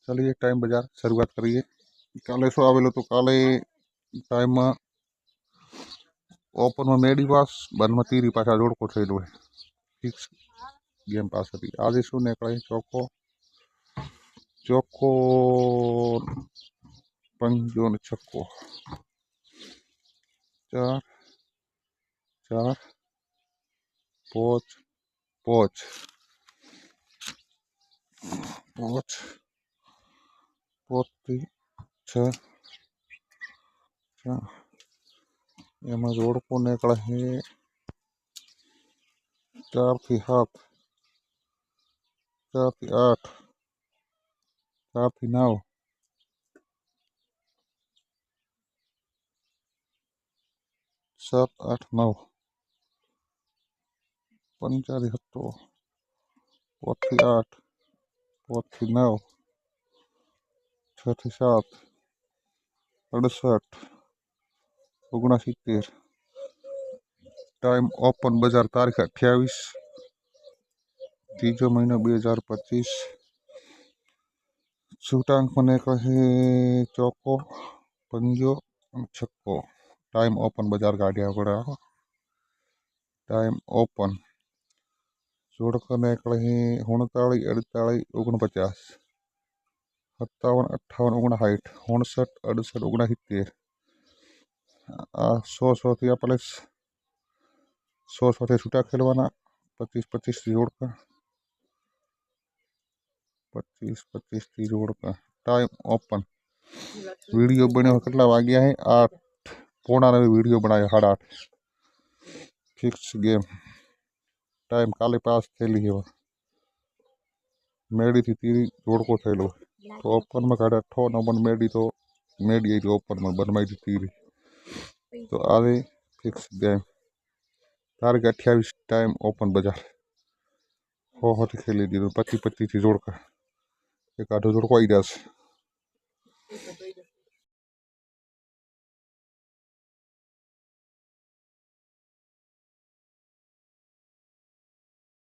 चलिए टाइम बाजार शुरुआत करिए। काले शो आवेलो तो काले टाइम में ओपन में मेडी पास बन में तीरी पाछा जोड़को थयेलो है। फिक्स गेम पास हती। आज शू निकळे चौको चौको पंजो ने छक्को 4 4 5 5 5 5 6 4 एम जोड़को निकले है 4 થી 7 4 થી 8 4 થી 9 7 8 9 पंचारी हतो 5 થી 8 5 થી 9 6 થી 7 68 69 टाइम ओपन बाजार तारीख 28 तीजो महीना 2025 सूटांक में कहे चौको पंजो छक्को टाइम ओपन बाजार गाड़िया पड़ा टाइम ओपन जोड़कर निकले 39 48 49 57 58 59 59 68 69 100 थी प्लस 100 थे छूटा खेलवाना 25 25 जोड़कर 25 25 थी जोड़कर टाइम ओपन वीडियो बने कितना वाग्या है 8 पौना ने वीडियो बनाया 8:30 फिक्स गेम टाइम काले पास थेली है मेडी थी तीरी जोड़को थेलो तो ओपन में काढ़ा 8 नंबर मेडी तो मेडी आई ओपन में बनवाई थी तीरी तो आगे फिक्स गेम तारीख 28 टाइम ओपन बाजार हो होती खेली दी 25 25 थी जोड़कर एक आधो जोड़को आई जास।